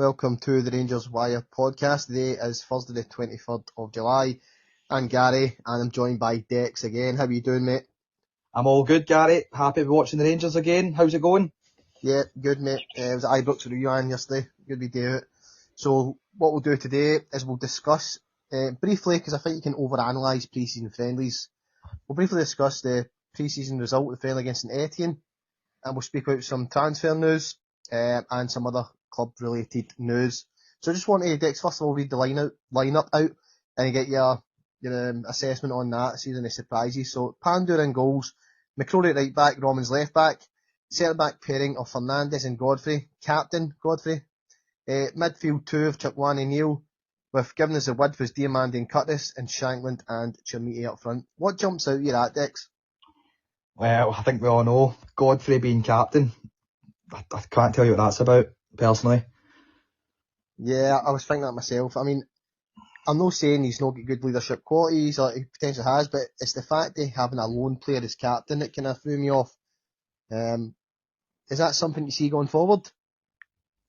welcome to the Rangers Wire podcast. Today is Thursday the 23rd of July. I'm Gary and I'm joined by Dex again. How are you doing, mate? I'm all good, Gary. Happy to be watching the Rangers again. How's it going? Yeah, good, mate. I was at Ibrox with you yesterday. Good to do it. So what we'll do today is we'll discuss briefly, because I think you can overanalyse pre-season friendlies. We'll briefly discuss the pre-season result of the friendly against St Etienne, and we'll speak about some transfer news and some other club-related news. So I just want to, Dex, first of all, read the lineup out and get your assessment on that, see any surprises. So Pandur in goals, McCrory at right back, Romans left back, centre back pairing of Fernandes and Godfrey, captain Godfrey, midfield two of Chakwan and Neil, with given us the width was Diamandi and Curtis, and Shankland and Chermiti up front. What jumps out at Dex? Well, I think we all know Godfrey being captain. I can't tell you what that's about, personally. Yeah, I was thinking that myself. I mean, I'm not saying he's not got good leadership qualities, or he potentially has, but it's the fact of having a lone player as captain that kind of threw me off. Is that something you see going forward?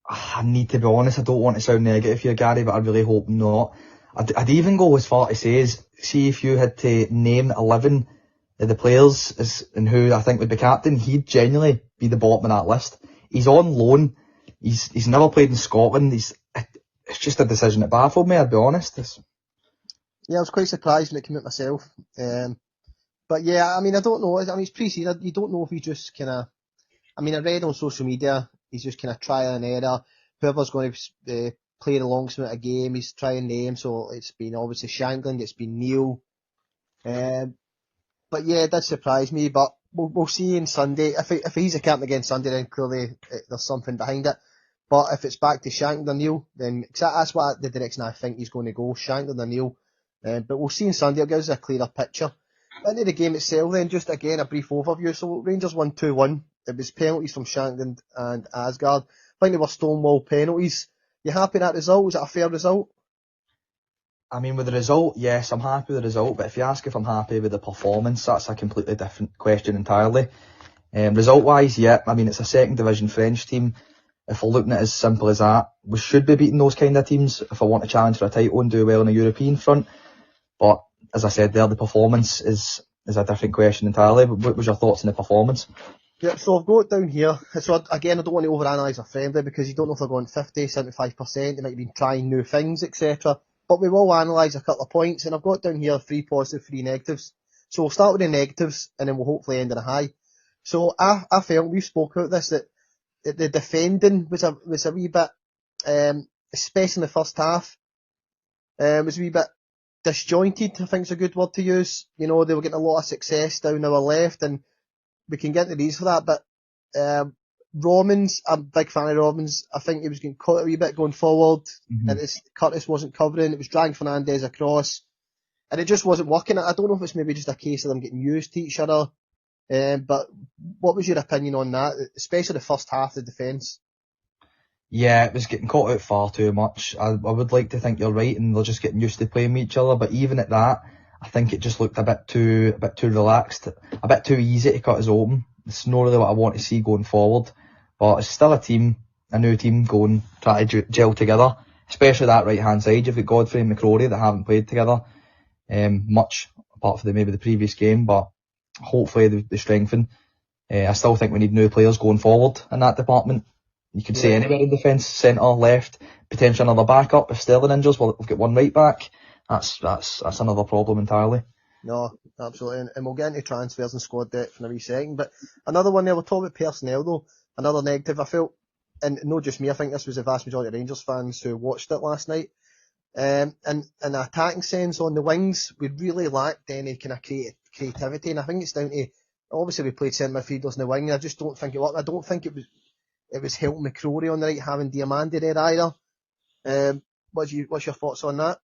I need to be honest, I don't want to sound negative here, Gary, but I really hope not. I'd even go as far to say see if you had to name 11 of the players and who I think would be captain, he'd genuinely be the bottom of that list. He's on loan. He's never played in Scotland. It's just a decision that baffled me, I'd be honest. Yeah, I was quite surprised when it came out myself. But yeah, I mean, I don't know. I mean, it's pre-season. You don't know if he just kind of... I mean, I read on social media, he's just kind of trial and error. Whoever's going to play the longest amount of game, he's trying names. So it's been obviously Shankland, it's been Neil. But yeah, it did surprise me. But we'll see on Sunday. If he's a captain against Sunday, then clearly there's something behind it. But if it's back to Shankland or Neil, then that's what the direction I think he's going to go, Shankland or Neil. But we'll see on Sunday. It'll give us a clearer picture. Into the game itself then, just again a brief overview. So Rangers won 2-1. It was penalties from Shankland and Asgard. I think they were Stonewall penalties. You happy with that result? Was it a fair result? I mean, with the result, yes, I'm happy with the result. But if you ask if I'm happy with the performance, that's a completely different question entirely. Result-wise, yeah, I mean, it's a second division French team. If we're looking at it as simple as that, we should be beating those kind of teams if I want to challenge for a title and do well on a European front. But as I said there, the performance is a different question entirely. What was your thoughts on the performance? Yeah, so I've got it down here. So again, I don't want to overanalyse a friendly because you don't know if they're going 50, 75%, they might be trying new things, etc. But we will analyse a couple of points, and I've got down here 3 positive, 3 negatives. So we'll start with the negatives, and then we'll hopefully end on a high. So I felt, we've spoke about this, that the defending was a wee bit, especially in the first half, was a wee bit disjointed, I think is a good word to use. You know, they were getting a lot of success down our left, and we can get into these for that, but Romans, I'm a big fan of Romans. I think he was getting caught a wee bit going forward, and Curtis wasn't covering, it was dragging Fernandes across, and it just wasn't working. I don't know if it's maybe just a case of them getting used to each other, but what was your opinion on that, especially the first half of the defence? Yeah, it was getting caught out far too much. I would like to think you're right, and they're just getting used to playing with each other. But even at that, I think it just looked a bit too relaxed, a bit too easy to cut us open. It's not really what I want to see going forward. But it's still a new team going, trying to gel together, especially that right hand side. You've got Godfrey and McCrory that haven't played together much, apart from maybe the previous game. But hopefully they strengthen. I still think we need new players going forward in that department. You could say anywhere in defence, centre, left, potentially another backup. If Sterling injures, we've got one right back. That's another problem entirely. No, absolutely. And we'll get into transfers and squad depth in a wee second. But another one there, we'll talk about personnel though. Another negative, I felt, and not just me, I think this was the vast majority of Rangers fans who watched it last night. And in an attacking sense on the wings, we really lacked any kind of creativity. And I think it's down to, obviously we played centre midfielders in the wing, and I just don't think it worked. I don't think it was helping McCrory on the right, having Diamandi there either. What's your thoughts on that?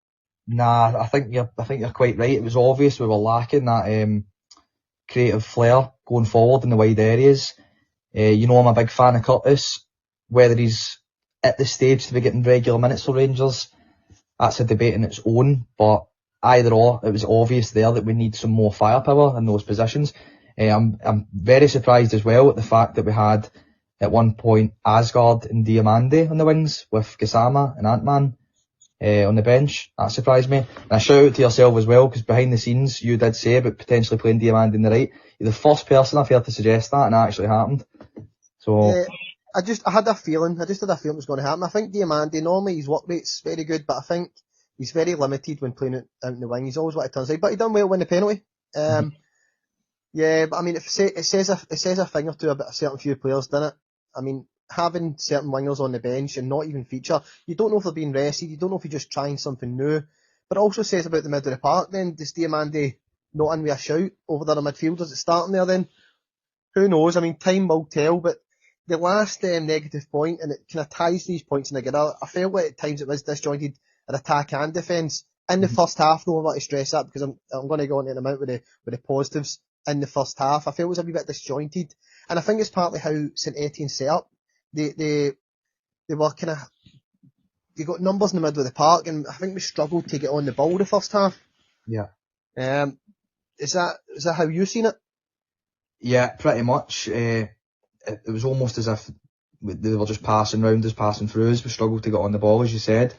Nah, I think you're quite right. It was obvious we were lacking that creative flair going forward in the wide areas. You know, I'm a big fan of Curtis. Whether he's at the stage to be getting regular minutes for Rangers, that's a debate in its own. But either or, it was obvious there that we need some more firepower in those positions. I'm very surprised as well at the fact that we had at one point Asgard and Diamande on the wings with Gassama and Ant-Man on the bench. That surprised me. And a shout out to yourself as well, because behind the scenes you did say about potentially playing Diamande in the right. You're the first person I've heard to suggest that, and that actually happened. So I had a feeling. I just had a feeling it was going to happen. I think Diamande, normally his work rate's very good, but I think he's very limited when playing out in the wing. He's always wanted to turn side, but he done well win the penalty. Yeah, but I mean, it says a thing or two about a certain few players, doesn't it? I mean, having certain wingers on the bench and not even feature, you don't know if they're being rested, you don't know if you're just trying something new. But it also says about the middle of the park then, does Diamande not in with a shout over there in midfield? Is it starting there then? Who knows? I mean, time will tell, but the last negative point, and it kind of ties these points together, I felt like at times it was disjointed at attack and defence. In the first half, though, I want to stress that because I'm going to go on in a minute with the positives. In the first half, I felt it was a wee bit disjointed, and I think it's partly how St Etienne set up. They were kind of, they got numbers in the middle of the park, and I think we struggled to get on the ball the first half. Yeah. Is that how you seen it? Yeah, pretty much. It was almost as if they were just passing round us, passing through us. We struggled to get on the ball, as you said.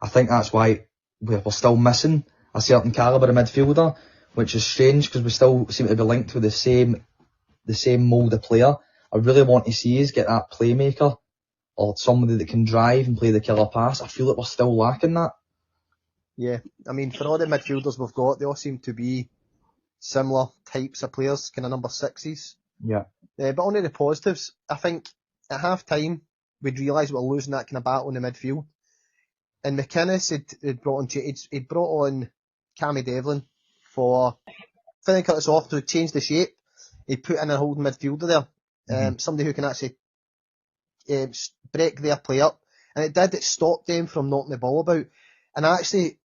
I think that's why we're still missing a certain calibre of midfielder, which is strange because we still seem to be linked with the same mould of player. I really want to see us get that playmaker or somebody that can drive and play the killer pass. I feel like we're still lacking that. Yeah, I mean, for all the midfielders we've got, they all seem to be similar types of players, kind of number sixes. Yeah. But on to the positives, I think at half time we'd realised we were losing that kind of battle in the midfield. And McInnes had brought on Cammy Devlin for finally cut us off to change the shape. He put in a holding midfielder there, somebody who can actually break their play up, and it stopped them from knocking the ball about. And actually,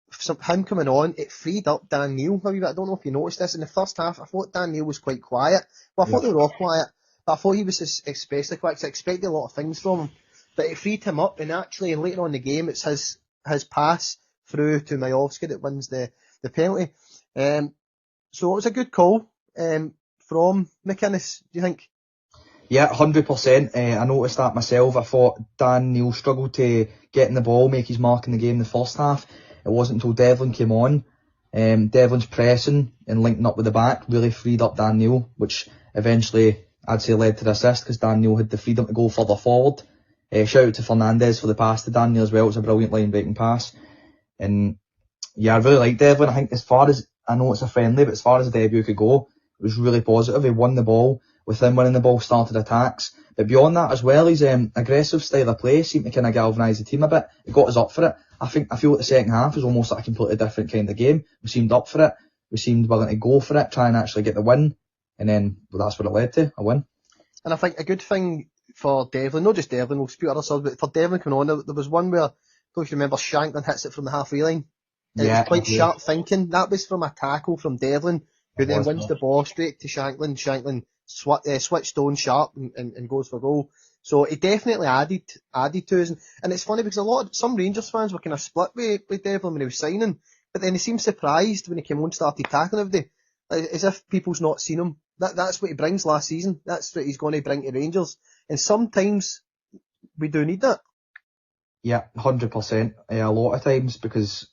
him coming on, it freed up Dan Neil a wee bit. I don't know if you noticed this in the first half. I thought Dan Neil was quite quiet. Well, I thought they were all quiet, but I thought he was especially quiet because I expected a lot of things from him. But it freed him up, and actually later on in the game, it's his pass through to Majowski that wins the penalty. So it was a good call from McInnes, do you think? Yeah, 100%. I noticed that myself. I thought Dan Neil struggled to get in the ball, make his mark in the game in the first half. It wasn't until Devlin came on. Devlin's pressing and linking up with the back really freed up Dan Neil, which eventually I'd say led to the assist because Dan Neil had the freedom to go further forward. Shout out to Fernandez for the pass to Dan Neil as well. It was a brilliant line breaking pass. And yeah, I really like Devlin. I think as far as, I know it's a friendly, but as far as the debut could go, it was really positive. He won the ball. With him winning the ball, started attacks. But beyond that as well, his aggressive style of play seemed to kind of galvanise the team a bit. It got us up for it. I feel like the second half was almost like a completely different kind of game. We seemed up for it. We seemed willing to go for it, try and actually get the win. And then that's what it led to, a win. And I think a good thing for Devlin, not just Devlin, we'll speak other subs, but for Devlin coming on, there was one where, I don't know if you remember, Shanklin hits it from the halfway line. It was quite sharp thinking. That was from a tackle from Devlin, who then wins the ball straight to Shanklin. Shanklin switched on sharp and goes for goal. So it definitely added to us. And it's funny because some Rangers fans were kind of split with Devlin when he was signing, but then he seemed surprised when he came on and started tackling everybody, as if people's not seen him. That's what he brings last season. That's what he's going to bring to Rangers. And sometimes we do need that. Yeah, 100%. A lot of times, because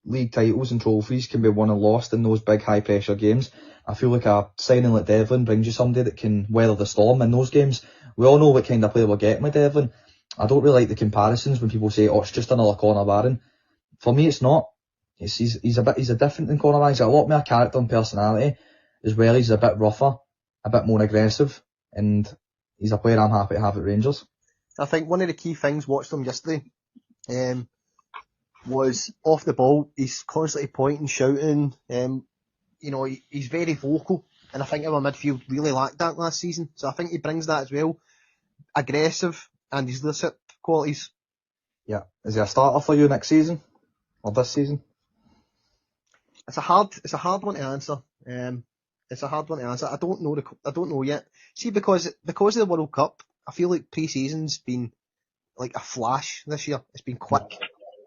league titles and trophies can be won and lost in those big high pressure games. I feel like a signing like Devlin brings you somebody that can weather the storm in those games. We all know what kind of player we're getting with Devlin. I don't really like the comparisons when people say, oh, it's just another corner baron. For me, it's not. He's a different than corner baron. He's got a lot more character and personality, as well. He's a bit rougher, a bit more aggressive, and he's a player I'm happy to have at Rangers. I think one of the key things watched him yesterday was off the ball. He's constantly pointing, shouting. He's very vocal, and I think our midfield really lacked that last season. So I think he brings that as well. Aggressive and his leadership qualities. Yeah. Is he a starter for you next season or this season? It's a hard one to answer. I don't know yet. See, because of the World Cup, I feel like pre-season's been like a flash this year. It's been quick.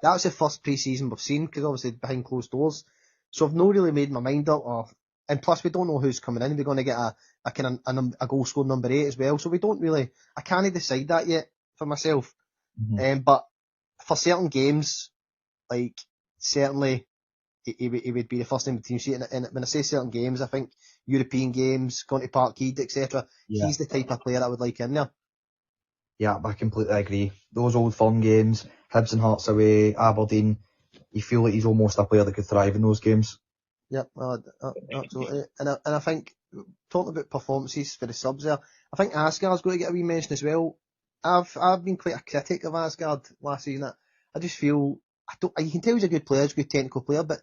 That was the first pre-season we've seen, because obviously behind closed doors. So I've not really made my mind up, or And plus, we don't know who's coming in. We're going to get a goal scorer number 8 as well. So we don't really, I can't decide that yet for myself. But for certain games, like, certainly, he would be the first name in the team sheet. And when I say certain games, I think European games, going to Parkhead, etc. He's the type of player I would like in there. Yeah, I completely agree. Those old firm games, Hibs and Hearts away, Aberdeen, you feel like he's almost a player that could thrive in those games. Yep, absolutely. And I think, talking about performances for the subs there, I think Asgard's going to get a wee mention as well. I've been quite a critic of Asgard last season. I just feel, you can tell he's a good player, he's a good technical player, but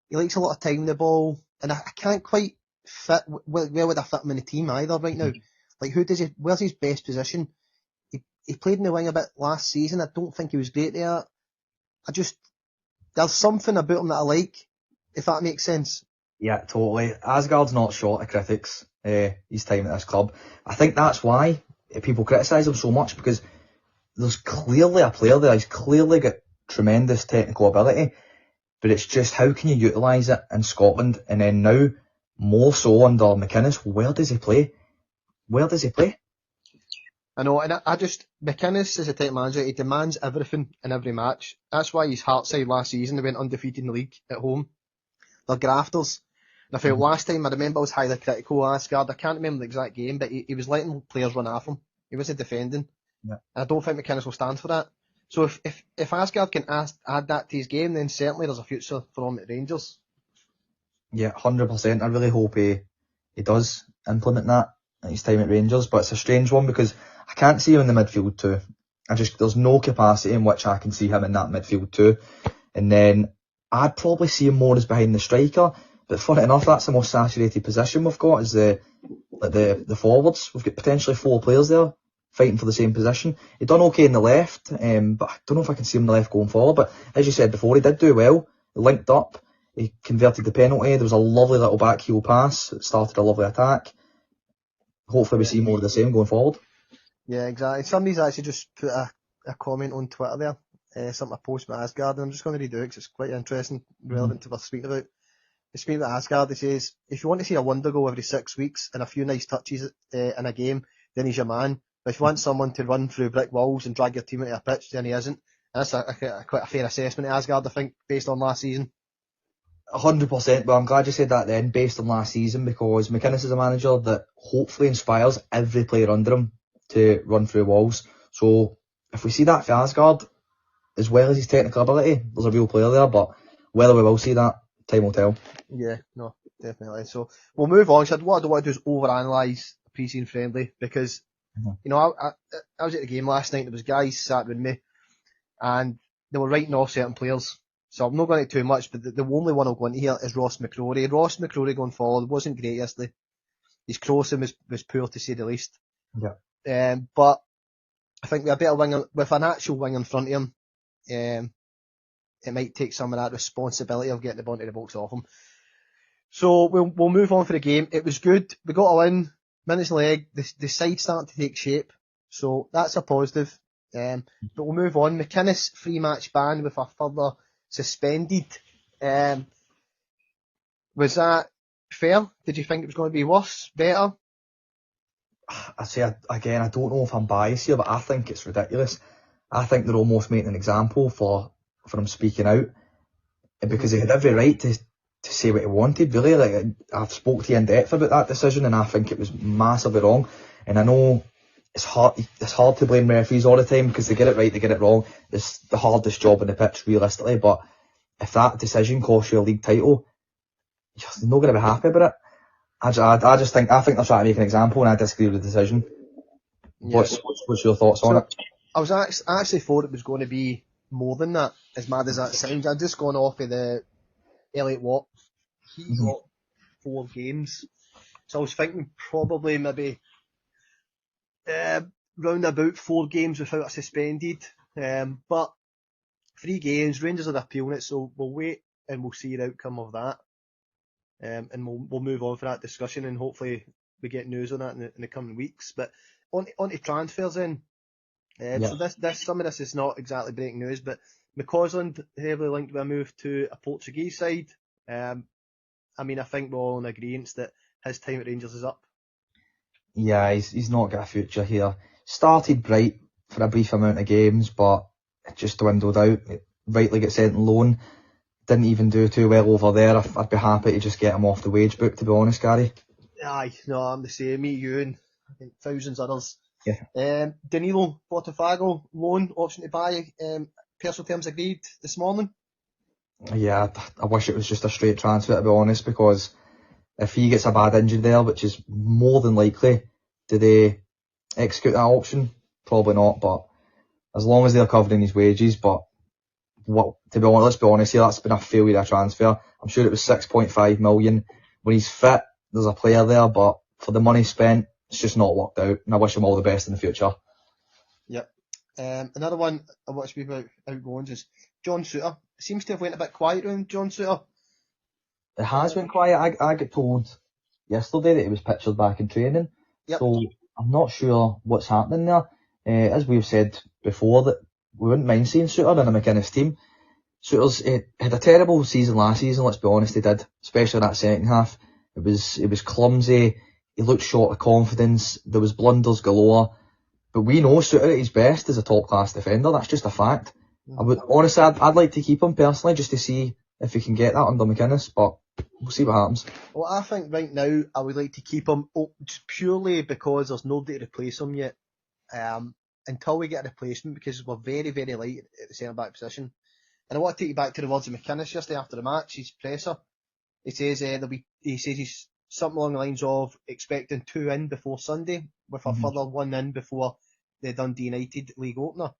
he likes a lot of time in the ball, and I can't quite fit, where would I fit him in the team either right now? Like, where's his best position? He played in the wing a bit last season. I don't think he was great there. There's something about him that I like, if that makes sense. Yeah, totally. Asgard's not short of critics, his time at this club. I think that's why people criticise him so much, because there's clearly a player there. He's clearly got tremendous technical ability, but it's just how can you utilise it in Scotland, and then now more so under McInnes. Where does he play? I know, and McInnes is a type manager, he demands everything in every match. That's why his Hearts side last season, they went undefeated in the league at home. They're grafters. And I felt last time, I remember I was highly critical of Asgard. I can't remember the exact game, but he was letting players run after him. He wasn't defending. Yeah. And I don't think McInnes will stand for that. So if Asgard can add that to his game, then certainly there's a future for him at Rangers. Yeah, 100%. I really hope he does implement that at his time at Rangers, but it's a strange one because I can't see him in the midfield too. There's no capacity in which I can see him in that midfield too. And then I'd probably see him more as behind the striker, but funny enough, that's the most saturated position we've got, is the forwards. We've got potentially 4 players there fighting for the same position. He done okay in the left, but I don't know if I can see him in the left going forward. But as you said before, he did do well. He linked up, he converted the penalty. There was a lovely little back heel pass. It started a lovely attack. Hopefully we see more of the same going forward. Yeah, exactly. Somebody's actually just put a comment on Twitter there, something I posted about Asgard, and I'm just going to redo it because it's quite interesting, relevant to what we're speaking about. Speaking about Asgard, he says, if you want to see a wonder goal every 6 weeks and a few nice touches in a game, then he's your man. But if you want someone to run through brick walls and drag your team into a pitch, then he isn't. And that's quite a fair assessment of Asgard, I think, based on last season. 100%, but I'm glad you said that then, based on last season, because McInnes is a manager that hopefully inspires every player under him to run through walls. So if we see that for Asgard, as well as his technical ability, there's a real player there, but whether we will see that, time will tell. Yeah, no, definitely. So we'll move on. So what I don't want to do is overanalyse a pre-season friendly, because you know, I was at the game last night. There was guys sat with me, and they were writing off certain players. So I'm not going to too much, but the only one I'll go into here is Ross McCrory. Ross McCrory going forward wasn't great yesterday. His crossing was poor, to say the least. Yeah. But I think with a better winger, with an actual wing in front of him, it might take some of that responsibility of getting the ball into the box off him. So we'll move on for the game. It was good. We got a win. Minutes in the leg. The side's starting to take shape. So that's a positive. But we'll move on. McInnes 3-match ban with a further suspended. Was that fair? Did you think it was going to be worse? Better? I say, again, I don't know if I'm biased here, but I think it's ridiculous. I think they're almost making an example for him speaking out, because he had every right to say what he wanted, really. Like, I've spoke to you in depth about that decision, and I think it was massively wrong. And I know it's hard to blame referees all the time, because they get it right, they get it wrong. It's the hardest job on the pitch, realistically. But if that decision costs you a league title, you're not going to be happy about it. I think they're trying to make an example, and I disagree with the decision. Yeah. What's your thoughts on it? I actually thought it was going to be more than that, as mad as that sounds. I'd just gone off of the Elliot Watt. He got 4 games. So I was thinking probably maybe round about 4 games without a suspended. But 3 games, Rangers are appealing it, so we'll wait and we'll see the outcome of that. And we'll move on for that discussion, and hopefully we get news on that in the coming weeks. But on to transfers then. So some of this is not exactly breaking news, but McCausland heavily linked with a move to a Portuguese side. I mean, I think we're all in agreement that his time at Rangers is up. Yeah, he's not got a future here. Started bright for a brief amount of games, but it just dwindled out. It rightly got sent on loan. Didn't even do too well over there. I'd be happy to just get him off the wage book, to be honest, Gary. Aye, no, I'm the same. Me, you, and I think thousands others. Yeah. Danilo Botafogo, loan option to buy. Personal terms agreed this morning. Yeah, I wish it was just a straight transfer, to be honest, because if he gets a bad injury there, which is more than likely, do they execute that option? Probably not, but as long as they're covering his wages, but to be honest, let's be honest here, that's been a failure of transfer. I'm sure it was 6.5 million. When he's fit, there's a player there, but for the money spent, it's just not worked out, and I wish him all the best in the future. Yep. Another one I want to speak about outgoings is John Souttar. It seems to have went a bit quiet around John Souttar. It has been quiet. I got told yesterday that he was pictured back in training, so I'm not sure what's happening there. As we've said before, that we wouldn't mind seeing Souttar in a McInnes team. Souttar's had a terrible season last season, let's be honest, he did, especially in that second half. It was clumsy, he looked short of confidence, there was blunders galore, but we know Souttar at his best is a top class defender, that's just a fact. Honestly, I'd like to keep him personally, just to see if we can get that under McInnes, but we'll see what happens. Well, I think right now I would like to keep him just purely because there's nobody to replace him yet. Until we get a replacement, because we're very, very light at the centre back position. And I want to take you back to the words of McInnes yesterday after the match, his presser. He says he's something along the lines of expecting 2 in before Sunday, with a further 1 in before the Dundee United league opener.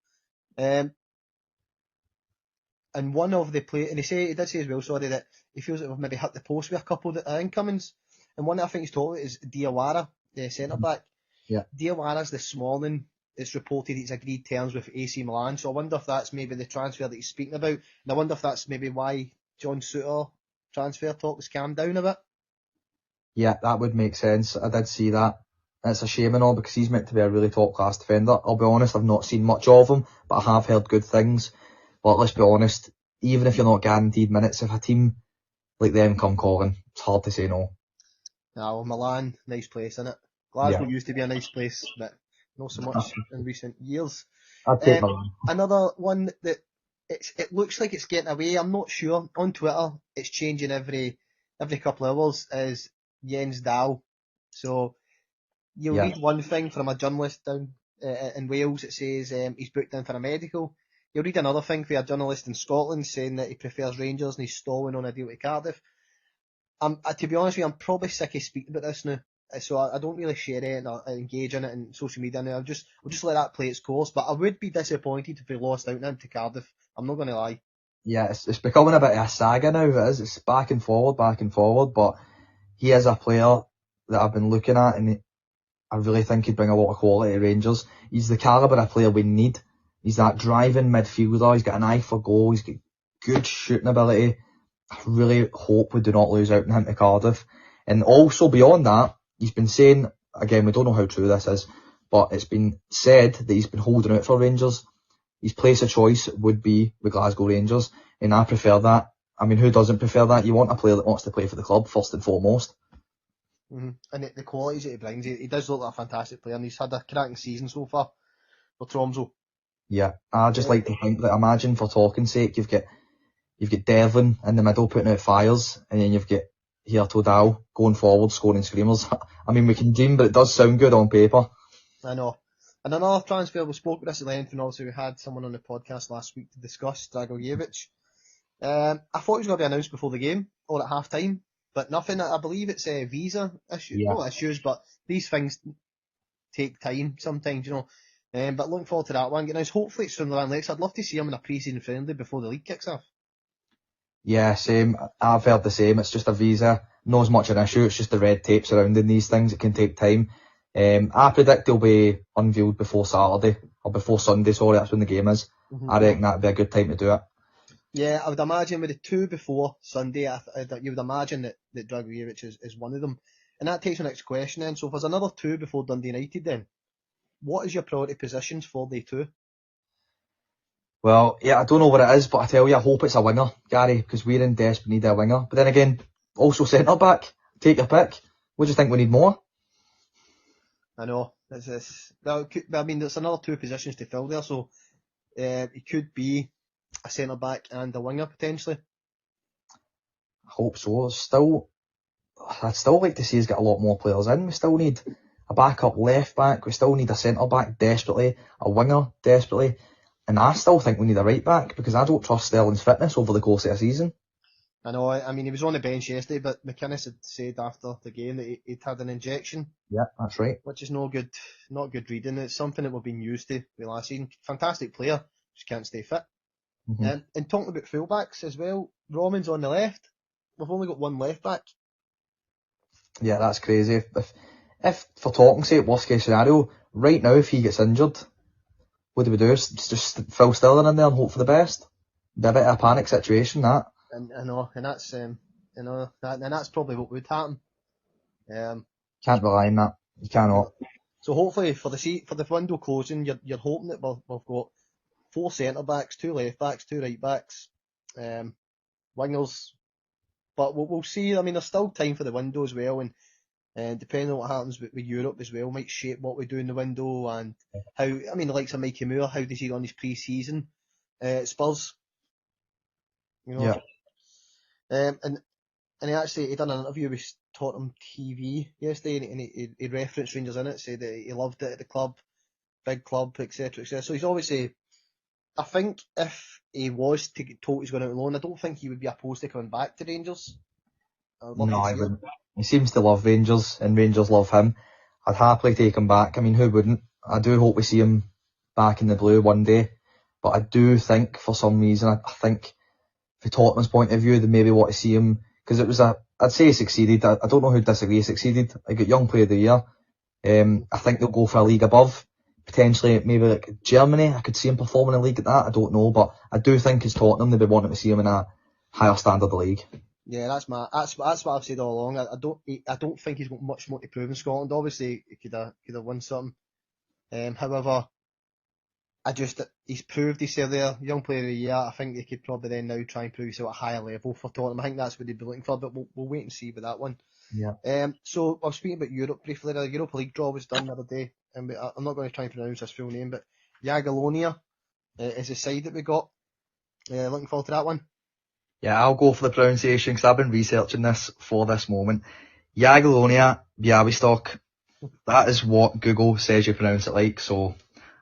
And one of the and he did say as well, sorry, that he feels that we've maybe hit the post with a couple of incomings. And one that I think he's talking about is Diawara, the centre back. Yeah. Diawara's this morning, it's reported he's agreed terms with AC Milan, so I wonder if that's maybe the transfer that he's speaking about, and I wonder if that's maybe why John Souttar transfer talk has calmed down a bit. Yeah, that would make sense. I did see that. It's a shame and all, because he's meant to be a really top class defender. I'll be honest, I've not seen much of him, but I have heard good things. But let's be honest, even if you're not guaranteed minutes, if a team like them come calling, it's hard to say no. Yeah, well, Milan, nice place, innit? Glasgow used to be a nice place, but not so much in recent years. I'd take Milan. Another one that it looks like it's getting away. I'm not sure. On Twitter, it's changing every couple of hours. Is Jens Dahl. So you'll read one thing from a journalist down in Wales. It says he's booked in for a medical. You'll read another thing from a journalist in Scotland saying that he prefers Rangers and he's stalling on a deal to Cardiff. To be honest with you, I'm probably sick of speaking about this now. So I don't really share it or engage in it in social media now. I'll just let that play its course. But I would be disappointed if we lost out now to Cardiff. I'm not going to lie. Yeah, it's becoming a bit of a saga now. It is. It's back and forward. But he is a player that I've been looking at, and I really think he'd bring a lot of quality to Rangers. He's the calibre of player we need. He's that driving midfielder. He's got an eye for goal. He's got good shooting ability. I really hope we do not lose out on him to Cardiff. And also beyond that, he's been saying, again, we don't know how true this is, but it's been said that he's been holding out for Rangers. His place of choice would be with Glasgow Rangers, and I prefer that. I mean, who doesn't prefer that? You want a player that wants to play for the club, first and foremost. And the qualities that he brings, he does look like a fantastic player, and he's had a cracking season so far for Tromsø. Yeah, I just like to think that, imagine for talking's sake, you've got Devlin in the middle putting out fires, and then you've got Hierto Dow going forward, scoring screamers. I mean, we can dream, but it does sound good on paper. I know. And another transfer, we spoke about this at length, and obviously we had someone on the podcast last week to discuss, Dragojevic. I thought he was going to be announced before the game, or at half-time, but nothing. I believe it's a visa issue, not issues, but these things take time sometimes, you know. But looking forward to that one. Hopefully it's sooner than later. I'd love to see him in a pre-season friendly before the league kicks off. Yeah, same. I've heard the same. It's just a visa. Not as much an issue. It's just the red tape surrounding these things. It can take time. I predict they'll be unveiled before Saturday, or before Sunday, sorry, that's when the game is. I reckon that'd be a good time to do it. Yeah, I would imagine with the 2 before Sunday, you would imagine that Dragojevic is one of them. And that takes the next question then. So if there's another 2 before Dundee United then, what is your priority positions for the 2? Well, yeah, I don't know what it is, but I tell you, I hope it's a winger, Gary, because we're in desperate need of a winger. But then again, also centre-back. Take your pick. What do you think we need more? I know. I mean, there's another 2 positions to fill there, so it could be a centre-back and a winger, potentially. I hope so. I'd still like to see us get a lot more players in. We still need a backup left-back. We still need a centre-back desperately. A winger desperately. And I still think we need a right-back because I don't trust Sterling's fitness over the course of a season. I know. I mean, he was on the bench yesterday, but McInnes had said after the game that he'd had an injection. Yeah, that's right. Which is not good reading. It's something that we've been used to with last season. Fantastic player, just can't stay fit. Mm-hmm. And talking about fullbacks as well, Roman's on the left. We've only got one left back. Yeah, that's crazy. If for talking sake, worst case scenario, right now if he gets injured, what do we do? Just throw Sterling in there and hope for the best? Be a bit of a panic situation, that. And I know, and that's and that's probably what would happen. Can't rely on that. You cannot. So hopefully for the window closing, you're hoping that we've got 4 centre backs, 2 left backs, 2 right backs, wingers. But we'll see. I mean, there's still time for the window as well, and depending on what happens with Europe as well, might shape what we do in the window and how. I mean, the likes of Mikey Moore, how does he run his pre-season? Spurs, you know. Yeah. And he done an interview with Tottenham TV yesterday, and he referenced Rangers in it, said that he loved it at the club, big club, etc., etc. So he's obviously. I think if he was to get told he's going out on loan, I don't think he would be opposed to coming back to Rangers. No, I wouldn't. He seems to love Rangers, and Rangers love him. I'd happily take him back. I mean, who wouldn't? I do hope we see him back in the blue one day. But I do think, for some reason, I think, from Tottenham's point of view, they maybe want to see him, because it was I'd say he succeeded. I don't know who'd disagree, he succeeded. I got Young Player of the Year. I think they'll go for a league above. Potentially, maybe like Germany. I could see him performing in a league at that. I don't know, but I do think as Tottenham, they'd be wanting to see him in a higher standard of league. Yeah, that's what I've said all along. I don't think he's got much more to prove in Scotland. Obviously, he could have won something. However, he's proved himself there. Young Player of the Year. I think he could probably then now try and prove himself at a higher level for Tottenham. I think that's what they'd be looking for, but we'll wait and see with that one. Yeah. So I was speaking about Europe briefly. The Europa League draw was done the other day, and I'm not going to try and pronounce his full name, but Jagiellonia is the side that we got. Looking forward to that one. Yeah, I'll go for the pronunciation because I've been researching this for this moment. Jagiellonia Białystok. That is what Google says you pronounce it like, so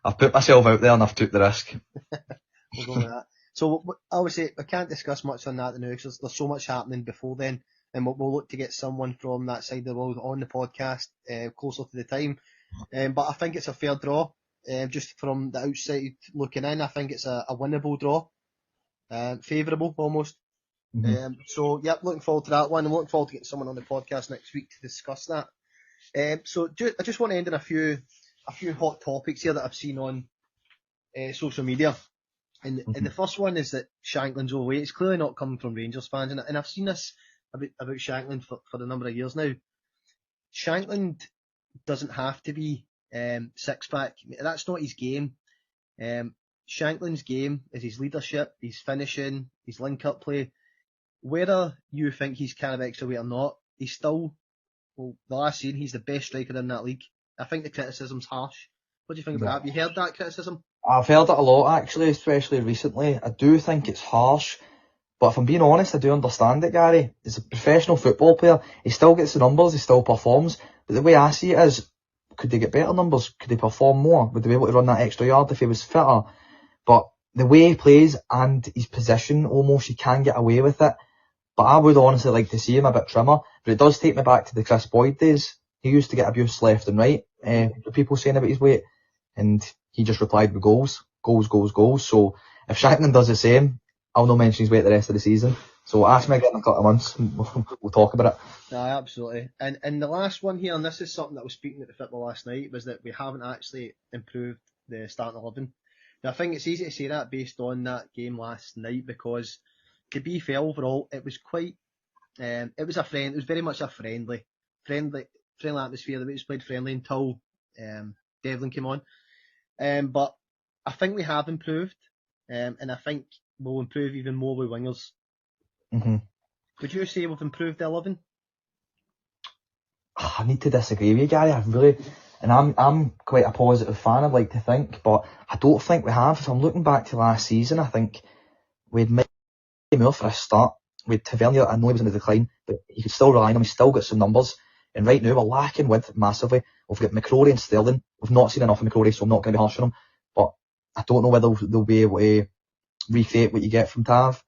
I've put myself out there and I've took the risk. We'll go with that. So obviously I can't discuss much on that now because there's so much happening before then, and we'll look to get someone from that side of the world on the podcast closer to the time. But I think it's a fair draw. Just from the outside looking in, I think it's a winnable draw. Favourable almost. Mm-hmm. So yeah, looking forward to that one. I'm looking forward to getting someone on the podcast next week to discuss that. So I just want to end on a few hot topics here that I've seen on social media. And the first one is that Shankland's overweight. It's clearly not coming from Rangers fans, and I've seen this about Shankland for a number of years now. Shankland doesn't have to be six-pack. That's not his game. Shankland's game is his leadership, his finishing, his link-up play. Whether you think he's kind of extra weight or not, he's still, well, the last season, he's the best striker in that league. I think the criticism's harsh. What do you think about that? Have you heard that criticism? I've heard it a lot actually, especially recently. I do think it's harsh, but if I'm being honest, I do understand it, Gary. He's a professional football player. He still gets the numbers, he still performs. But the way I see it is, could they get better numbers? Could they perform more? Would they be able to run that extra yard if he was fitter? But the way he plays and his position, almost, he can get away with it. But I would honestly like to see him a bit trimmer. But it does take me back to the Chris Boyd days. He used to get abuse left and right. People saying about his weight. And he just replied with goals. Goals, goals, goals. So if Shankland does the same, I'll not mention his weight the rest of the season. So ask me again in a couple of months and we'll talk about it. No, absolutely. And the last one here, and this is something that I was speaking at the football last night, was that we haven't actually improved the starting 11. Now, I think it's easy to say that based on that game last night because, to be fair, overall, it was quite, it was very much a friendly atmosphere. The way it was played friendly until Devlin came on. But I think we have improved, and I think we'll improve even more with wingers. Mm-hmm. Would you say we've improved the 11? I need to disagree with you, Gary. I really, and I'm quite a positive fan, I'd like to think, but I don't think we have. If I'm looking back to last season, I think we'd maybe more for a start. With Tavernier, I know he was in the decline, but you could still rely on him. He's still got some numbers. And right now, we're lacking width massively. We've got McCrory and Sterling. We've not seen enough of McCrory, so I'm not going to be harsh on him. But I don't know whether they'll be able to recreate what you get from Tav.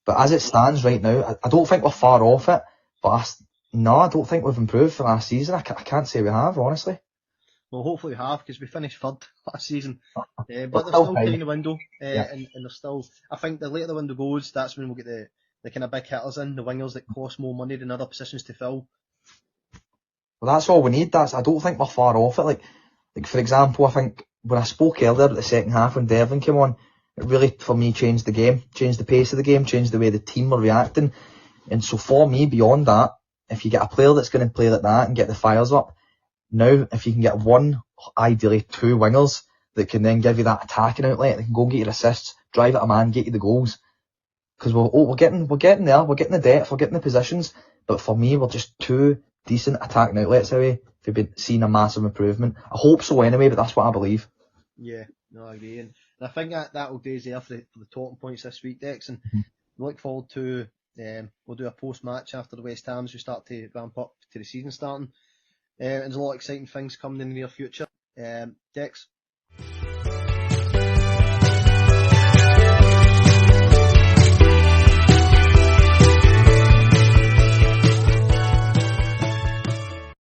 But as it stands right now, I don't think we're far off it. But I don't think we've improved from last season. I can't say we have, honestly. Well, hopefully we have, because we finished third last season. But We're there's still still fine. time in the window, Yeah. and there's still, I think the later the window goes, that's when we'll get the kind of big hitters in, the wingers that cost more money than other positions to fill. Well, that's all we need. I don't think we're far off it. Like for example, I think when I spoke earlier about the second half when Devlin came on, it really, for me, changed the game, changed the pace of the game, changed the way the team were reacting. And so for me, beyond that, if you get a player that's going to play like that and get the fires up, now if you can get one, ideally two wingers that can then give you that attacking outlet, that can go and get your assists, drive at a man, get you the goals. Because we're getting there, we're getting the depth, we're getting the positions, but for me, we're just two decent attacking outlets away. If we've been seeing a massive improvement, I hope so anyway, but that's what I believe. Yeah, no, I agree, and I think that will do us there for the talking points this week, Dex, and we look forward to. We'll do a post match after the West Ham as we start to ramp up to the season starting, and there's a lot of exciting things coming in the near future. Dex,